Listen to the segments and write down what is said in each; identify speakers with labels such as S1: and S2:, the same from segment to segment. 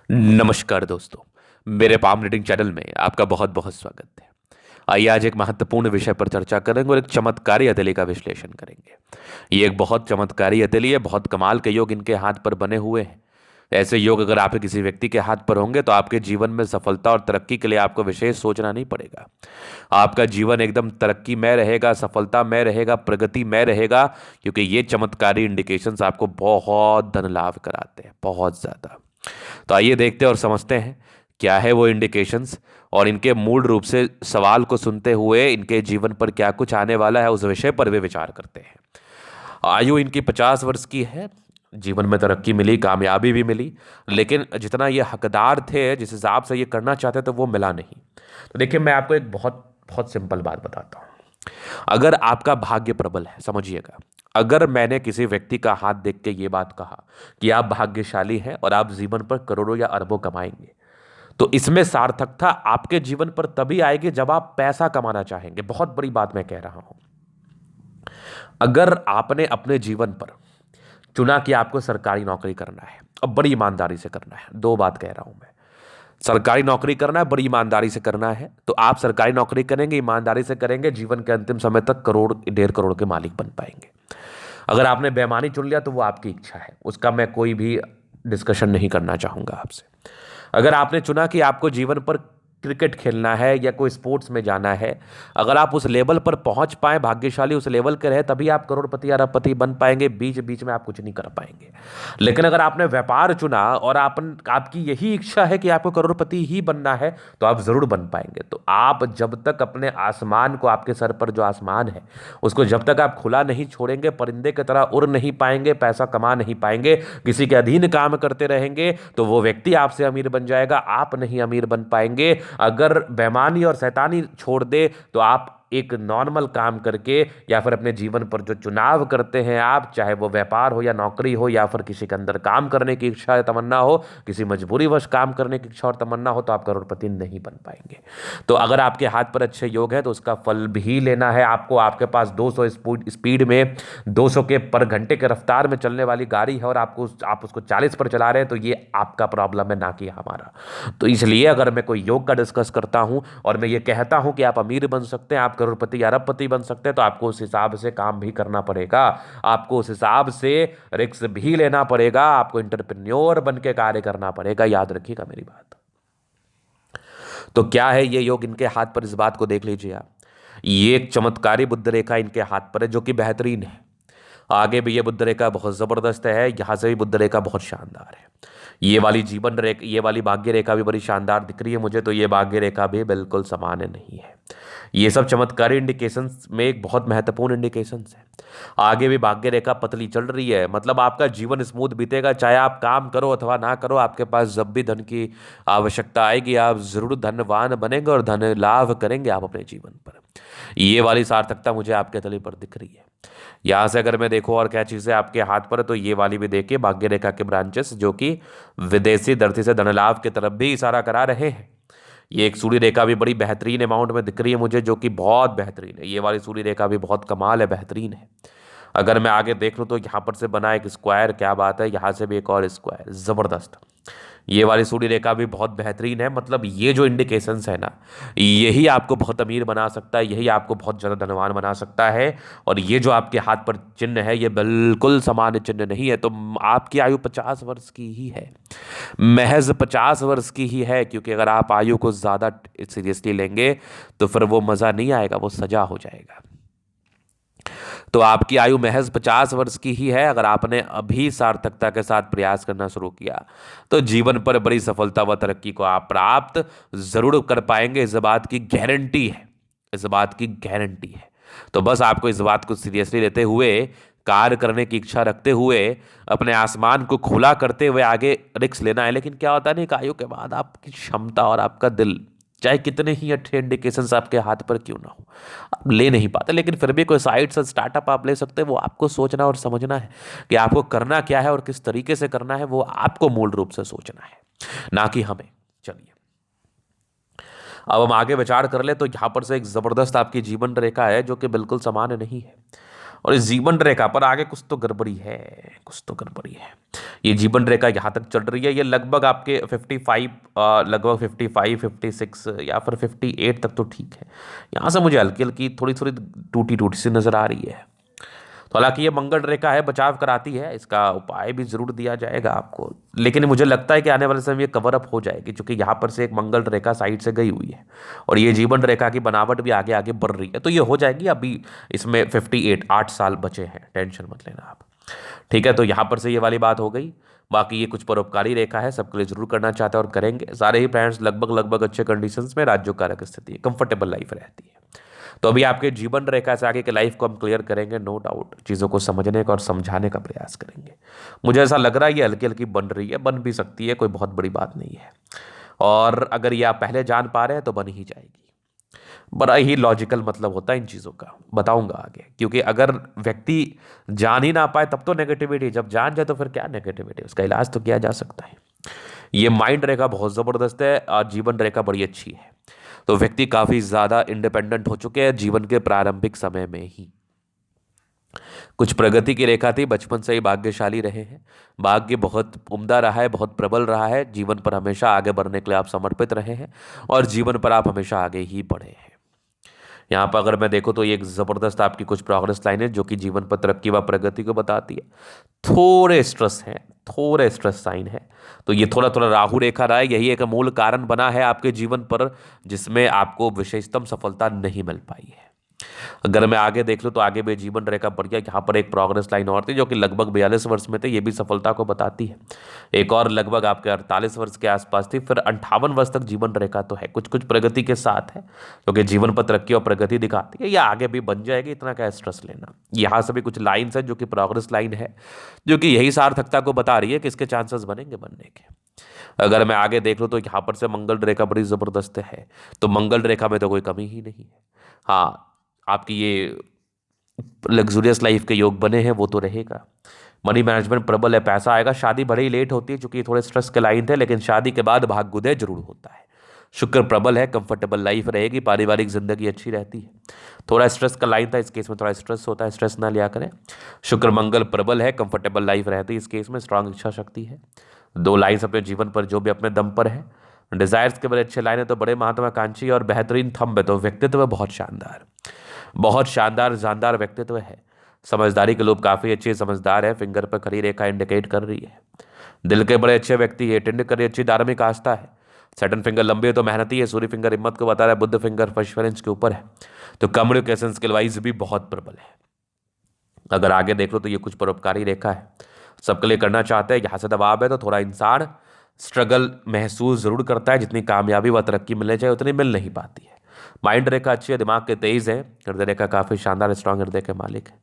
S1: नमस्कार दोस्तों। मेरे पाम रीडिंग चैनल में आपका बहुत बहुत स्वागत है। आइए आज एक महत्वपूर्ण विषय पर चर्चा करेंगे और एक चमत्कारी हथेली का विश्लेषण करेंगे। ये एक बहुत चमत्कारी हथेली है, बहुत कमाल के योग इनके हाथ पर बने हुए हैं। ऐसे योग अगर आपके किसी व्यक्ति के हाथ पर होंगे तो आपके जीवन में सफलता और तरक्की के लिए आपको विशेष सोचना नहीं पड़ेगा। आपका जीवन एकदम तरक्की में रहेगा, सफलता में रहेगा, प्रगति में रहेगा, क्योंकि ये चमत्कारी इंडिकेशंस आपको बहुत धन लाभ कराते हैं, बहुत ज़्यादा। तो आइए देखते हैं और समझते हैं क्या है वो इंडिकेशंस, और इनके मूल रूप से सवाल को सुनते हुए इनके जीवन पर क्या कुछ आने वाला है उस विषय पर वे विचार करते हैं। आयु इनकी 50 वर्ष की है। जीवन में तरक्की मिली, कामयाबी भी मिली, लेकिन जितना ये हकदार थे, जिस हिसाब से ये करना चाहते थे, वो मिला नहीं। तो देखिए, मैं आपको एक बहुत बहुत सिंपल बात बताता हूँ। अगर आपका भाग्य प्रबल है, समझिएगा, अगर मैंने किसी व्यक्ति का हाथ देख के ये बात कहा कि आप भाग्यशाली हैं और आप जीवन पर करोड़ों या अरबों कमाएंगे, तो इसमें सार्थकता आपके जीवन पर तभी आएगी जब आप पैसा कमाना चाहेंगे। बहुत बड़ी बात मैं कह रहा हूं। अगर आपने अपने जीवन पर चुना कि आपको सरकारी नौकरी करना है और बड़ी ईमानदारी से करना है, दो बात कह रहा हूं मैं। सरकारी नौकरी करना है, बड़ी ईमानदारी से करना है, तो आप सरकारी नौकरी करेंगे, ईमानदारी से करेंगे, जीवन के अंतिम समय तक करोड़ 1.5 करोड़ के मालिक बन पाएंगे। अगर आपने बेईमानी चुन लिया तो वो आपकी इच्छा है, उसका मैं कोई भी डिस्कशन नहीं करना चाहूंगा आपसे। अगर आपने चुना कि आपको जीवन पर क्रिकेट खेलना है या कोई स्पोर्ट्स में जाना है, अगर आप उस लेवल पर पहुंच पाए, भाग्यशाली उस लेवल के रहे, तभी आप करोड़पति अरबपति बन पाएंगे। बीच बीच में आप कुछ नहीं कर पाएंगे। लेकिन अगर आपने व्यापार चुना और आपकी यही इच्छा है कि आपको करोड़पति ही बनना है, तो आप जरूर बन पाएंगे। तो आप जब तक अपने आसमान को, आपके सर पर जो आसमान है, उसको जब तक आप खुला नहीं छोड़ेंगे, परिंदे की तरह उड़ नहीं पाएंगे, पैसा कमा नहीं पाएंगे, किसी के अधीन काम करते रहेंगे, तो वो व्यक्ति आपसे अमीर बन जाएगा, आप नहीं अमीर बन पाएंगे। अगर बेईमानी और शैतानी छोड़ दे तो आप एक नॉर्मल काम करके या फिर अपने जीवन पर जो चुनाव करते हैं आप, चाहे वो व्यापार हो या नौकरी हो या फिर किसी के अंदर काम करने की इच्छा या तमन्ना हो, किसी मजबूरीवश काम करने की इच्छा और तमन्ना हो, तो आप करोड़पति नहीं बन पाएंगे। तो अगर आपके हाथ पर अच्छे योग है तो उसका फल भी लेना है आपको। आपके पास 200 स्पीड में, 200 के पर घंटे के रफ्तार में चलने वाली गाड़ी है और आप उसको 40 पर चला रहे हैं, तो ये आपका प्रॉब्लम है, ना कि हमारा। तो इसलिए अगर मैं कोई योग का डिस्कस करता हूं और मैं ये कहता हूं कि आप अमीर बन सकते हैं, आप करोड़पति अरबपति बन सकते हैं, तो आपको उस हिसाब से काम भी करना पड़ेगा, आपको उस हिसाब से रिस्क भी लेना पड़ेगा, आपको इंटरप्रेन्योर बन के कार्य करना पड़ेगा। याद रखिएगा मेरी बात। तो क्या है ये योग इनके हाथ पर, इस बात को देख लीजिए आप। ये एक चमत्कारी बुद्ध रेखा इनके हाथ पर है, जो कि बेहतरीन है। आगे भी ये बुद्ध रेखा बहुत जबरदस्त है, यहां से भी बुद्ध रेखा बहुत शानदार है। ये वाली जीवन रेखा, ये वाली भाग्य रेखा भी बड़ी शानदार दिख रही है मुझे, तो ये भाग्य रेखा भी बिल्कुल सामान्य नहीं है। ये सब चमत्कारी इंडिकेशंस में एक बहुत महत्वपूर्ण इंडिकेशंस है। आगे भी भाग्य रेखा पतली चल रही है, मतलब आपका जीवन स्मूथ बीतेगा, चाहे आप काम करो अथवा ना करो। आपके पास जब भी धन की आवश्यकता आएगी, आप जरूर धनवान बनेंगे और धन लाभ करेंगे आप अपने जीवन पर। ये वाली सार्थकता मुझे आपके तले पर दिख रही है। यहाँ से अगर मैं देखूँ और क्या चीज़ें आपके हाथ पर है, तो ये वाली भी देखिए, भाग्य रेखा के ब्रांचेस जो कि विदेशी धरती से धन लाभ की तरफ भी इशारा करा रहे हैं। ये एक सूर्य रेखा भी बड़ी बेहतरीन अमाउंट में दिख रही है मुझे, जो कि बहुत बेहतरीन है। ये वाली सूर्य रेखा भी बहुत कमाल है, बेहतरीन है। अगर मैं आगे देख लूँ तो यहाँ पर से बना एक स्क्वायर, क्या बात है, यहाँ से भी एक और स्क्वायर, ज़बरदस्त। ये वाली सूर्य रेखा भी बहुत बेहतरीन है। मतलब ये जो इंडिकेशंस है ना, यही आपको बहुत अमीर बना सकता है, यही आपको बहुत ज़्यादा धनवान बना सकता है। और ये जो आपके हाथ पर चिन्ह है, ये बिल्कुल सामान्य चिन्ह नहीं है। तो आपकी आयु 50 वर्ष की ही है, महज 50 वर्ष की ही है, क्योंकि अगर आप आयु को ज़्यादा सीरियसली लेंगे तो फिर वो मज़ा नहीं आएगा, वो सजा हो जाएगा। तो आपकी आयु महज 50 वर्ष की ही है। अगर आपने अभी सार्थकता के साथ प्रयास करना शुरू किया तो जीवन पर बड़ी सफलता व तरक्की को आप प्राप्त जरूर कर पाएंगे, इस बात की गारंटी है, इस बात की गारंटी है। तो बस आपको इस बात को सीरियसली लेते हुए, कार्य करने की इच्छा रखते हुए, अपने आसमान को खुला करते हुए आगे रिस्क लेना है। लेकिन क्या होता है ना, एक आयु के बाद आपकी क्षमता और आपका दिल, चाहे कितने ही अच्छे इंडिकेशंस आपके हाथ पर क्यों ना हो, आप ले नहीं पाते। लेकिन फिर भी कोई साइट से स्टार्टअप आप ले सकते हैं। वो आपको सोचना और समझना है कि आपको करना क्या है और किस तरीके से करना है, वो आपको मूल रूप से सोचना है, ना कि हमें। चलिए अब हम आगे विचार कर ले, तो यहाँ पर से एक जबरदस्त आपकी जीवन रेखा है, जो कि बिल्कुल सामान्य नहीं है। और इस जीवन रेखा पर आगे कुछ तो गड़बड़ी है, कुछ तो गड़बड़ी है। ये जीवन रेखा यहाँ तक चल रही है, ये लगभग आपके 55, लगभग 55, 56 या फिर 58 तक तो ठीक है। यहाँ से मुझे हल्की हल्की थोड़ी थोड़ी टूटी टूटी सी नजर आ रही है। तो हालांकि ये मंगल रेखा है, बचाव कराती है, इसका उपाय भी जरूर दिया जाएगा आपको, लेकिन मुझे लगता है कि आने वाले समय ये कवर अप हो जाएगी, क्योंकि यहाँ पर से एक मंगल रेखा साइड से गई हुई है और ये जीवन रेखा की बनावट भी आगे आगे बढ़ रही है, तो ये हो जाएगी। अभी इसमें 58 8 साल बचे हैं, टेंशन मत लेना आप। ठीक है, तो यहाँ पर से ये वाली बात हो गई। बाकी ये कुछ परोपकारी रेखा है, सबके लिए जरूर करना चाहते हैं और करेंगे। सारे ही प्लैनेट्स लगभग लगभग अच्छे कंडीशंस में, राज्यों कारक स्थिति है, कंफर्टेबल लाइफ रहती है। तो अभी आपके जीवन रेखा से आगे के लाइफ को हम क्लियर करेंगे, नो डाउट, चीज़ों को समझने का और समझाने का प्रयास करेंगे। मुझे ऐसा लग रहा है ये हल्की हल्की बन रही है, बन भी सकती है, कोई बहुत बड़ी बात नहीं है। और अगर ये आप पहले जान पा रहे हैं तो बन ही जाएगी। बड़ा ही लॉजिकल मतलब होता है इन चीज़ों का, बताऊंगा आगे। क्योंकि अगर व्यक्ति जान ही ना पाए तब तो नेगेटिविटी, जब जान जाए तो फिर क्या नेगेटिविटी, उसका इलाज तो किया जा सकता है। ये माइंड रेखा बहुत ज़बरदस्त है और जीवन रेखा बड़ी अच्छी है। तो व्यक्ति काफ़ी ज़्यादा इंडिपेंडेंट हो चुके हैं जीवन के प्रारंभिक समय में ही। कुछ प्रगति की रेखा थी, बचपन से ही भाग्यशाली रहे हैं, भाग्य बहुत उम्दा रहा है, बहुत प्रबल रहा है, जीवन पर हमेशा आगे बढ़ने के लिए आप समर्पित रहे हैं और जीवन पर आप हमेशा आगे ही बढ़े हैं। यहाँ पर अगर मैं देखूँ तो ये एक ज़बरदस्त आपकी कुछ प्रोग्रेस लाइन है जो कि जीवन पर तरक्की व प्रगति को बताती है। थोड़े स्ट्रेस हैं, थोड़े स्ट्रेस साइन है, तो ये थोड़ा थोड़ा राहु रेखा रहा है, यही एक मूल कारण बना है आपके जीवन पर, जिसमें आपको विशेषतम सफलता नहीं मिल पाई है। अगर मैं आगे देख लूँ तो आगे भी जीवन रेखा बढ़िया, यहाँ पर एक प्रोग्रेस लाइन और थी जो कि लगभग 42 वर्ष में थे, ये भी सफलता को बताती है। एक और लगभग आपके 48 वर्ष के आसपास थी, फिर 58 वर्ष तक जीवन रेखा तो है, कुछ कुछ प्रगति के साथ है, क्योंकि जीवन पर तरक्की और प्रगति दिखाती है। ये आगे भी बन जाएगी, इतना क्या स्ट्रेस लेना। यहाँ से भी कुछ लाइन्स है जो कि प्रोग्रेस लाइन है, जो कि यही सार्थकता को बता रही है कि इसके चांसेस बनेंगे बनने के। अगर मैं आगे देख लूँ तो यहाँ पर से मंगल रेखा बड़ी ज़बरदस्त है, तो मंगल रेखा में तो कोई कमी ही नहीं है। हाँ, आपकी ये लग्जूरियस लाइफ के योग बने हैं वो तो रहेगा। मनी मैनेजमेंट प्रबल है, पैसा आएगा। शादी बड़ी लेट होती है क्योंकि थोड़े स्ट्रेस के लाइन थे, लेकिन शादी के बाद भाग्योदय जरूर होता है। शुक्र प्रबल है, कंफर्टेबल लाइफ रहेगी, पारिवारिक जिंदगी अच्छी रहती है। थोड़ा स्ट्रेस का लाइन था, इस केस में थोड़ा स्ट्रेस होता है, स्ट्रेस ना लिया करें। शुक्र मंगल प्रबल है, कंफर्टेबल लाइफ रहती है, इस केस में स्ट्रांग इच्छा शक्ति है। दो लाइन्स अपने जीवन पर जो भी अपने दम पर है। डिजायर्स के बड़े अच्छे लाइन है, तो बड़े महत्वाकांक्षी और बेहतरीन थंब है, तो व्यक्तित्व बहुत शानदार, बहुत शानदार जानदार व्यक्तित्व है। समझदारी के लोग काफ़ी अच्छे समझदार है, फिंगर पर खड़ी रेखा इंडिकेट कर रही है। दिल के बड़े अच्छे व्यक्ति है, टिंड करी अच्छी धार्मिक आस्था है। सेटन फिंगर लंबी है तो मेहनती है, सूर्य फिंगर हिम्मत को बता रहा है, बुद्ध फिंगर परसेवरेंस के ऊपर है, तो कम्युनिकेशन स्किल वाइज भी बहुत प्रबल है। अगर आगे देख लो तो ये कुछ परोपकारी रेखा है, सबके लिए करना चाहते हैं। यहाँ से दबाव है तो थोड़ा इंसान स्ट्रगल महसूस जरूर करता है, जितनी कामयाबी व तरक्की मिलनी चाहिए उतनी मिल नहीं पाती है। माइंड रेखा अच्छी है, दिमाग के तेज है, हृदय रेखा काफ़ी शानदार स्ट्रांग हृदय के मालिक है।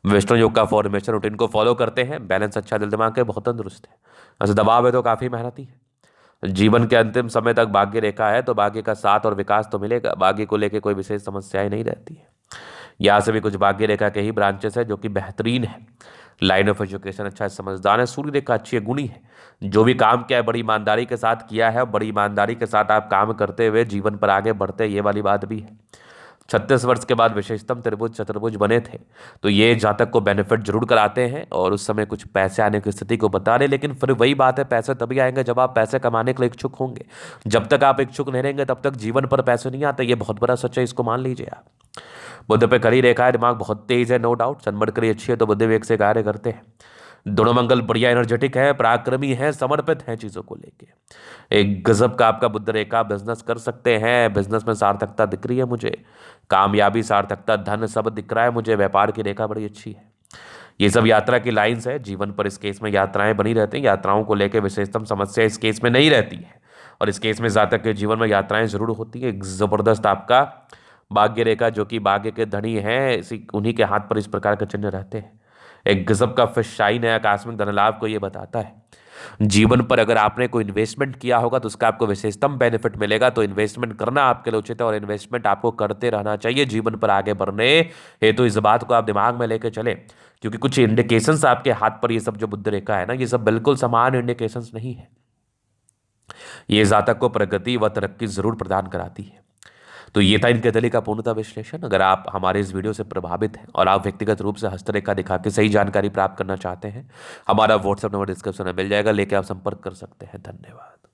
S1: वेस्टर्न योग का फॉर्मेशन रूटीन को फॉलो करते हैं, बैलेंस अच्छा, दिल दिमाग के बहुत तंदुरुस्त है। ऐसे दबाव है तो काफ़ी मेहनती है। जीवन के अंतिम समय तक भाग्य रेखा है, तो भाग्य का साथ और विकास तो मिलेगा, भाग्य को लेकर कोई विशेष समस्याएं नहीं रहती है। यहाँ से भी कुछ भाग्य रेखा के ही ब्रांचेस है जो कि बेहतरीन है। लाइन ऑफ एजुकेशन अच्छा है, समझदार है, सूर्य रेखा अच्छी है, गुणी है। जो भी काम किया है बड़ी ईमानदारी के साथ किया है, बड़ी ईमानदारी के साथ आप काम करते हुए जीवन पर आगे बढ़ते, ये वाली बात भी है। 36 वर्ष के बाद विशेषतम त्रिभुज चतुर्भुज बने थे, तो ये जातक को बेनिफिट जरूर कराते हैं और उस समय कुछ पैसे आने की स्थिति को बता रहे। लेकिन फिर वही बात है, पैसे तभी आएंगे जब आप पैसे कमाने के लिए इच्छुक होंगे। जब तक आप इच्छुक नहीं रहेंगे तब तक जीवन पर पैसे नहीं आते, ये बहुत बड़ा सच है, इसको मान लीजिए आप। बुद्ध पे खड़ी रेखा है, दिमाग बहुत तेज है, नो डाउट। सन्मड़करी अच्छी है तो बुद्ध विवेक से कार्य करते हैं। दोनों मंगल बढ़िया एनर्जेटिक है, पराक्रमी है, समर्पित है चीज़ों को लेके। एक गजब का आपका बुद्ध रेखा, बिजनेस कर सकते हैं, बिजनेस में सार्थकता दिख रही है मुझे, कामयाबी, सार्थकता, धन सब दिख रहा है मुझे। व्यापार की रेखा बड़ी अच्छी है। ये सब यात्रा की लाइंस है, जीवन पर इस केस में यात्राएं बनी रहती हैं, यात्राओं को लेकर विशेषतम समस्या इस केस में नहीं रहती है। और इस केस में जातक के जीवन में यात्राएं जरूर होती है। एक जबरदस्त आपका भाग्य रेखा जो कि भाग्य के धनी है, इसी उन्हीं के हाथ पर इस प्रकार के चिन्ह रहते हैं। एक गजब का फिश शाइन है, आकस्मिक धन लाभ को ये बताता है। जीवन पर अगर आपने कोई इन्वेस्टमेंट किया होगा तो उसका आपको विशेषतम बेनिफिट मिलेगा, तो इन्वेस्टमेंट करना आपके लिए उचित है और इन्वेस्टमेंट आपको करते रहना चाहिए जीवन पर आगे बढ़ने हेतु। इस बात को आप दिमाग में लेकर चले, क्योंकि कुछ इंडिकेशंस आपके हाथ पर, ये सब जो बुद्ध रेखा है ना, ये सब बिल्कुल समान इंडिकेशंस नहीं है। ये जातक को प्रगति व तरक्की जरूर प्रदान कराती है। तो ये था इनके अतली का पूर्णतः विश्लेषण। अगर आप हमारे इस वीडियो से प्रभावित हैं और आप व्यक्तिगत रूप से हस्तरेखा दिखा के सही जानकारी प्राप्त करना चाहते हैं, हमारा व्हाट्सएप नंबर डिस्क्रिप्शन में मिल जाएगा, लेके आप संपर्क कर सकते हैं। धन्यवाद।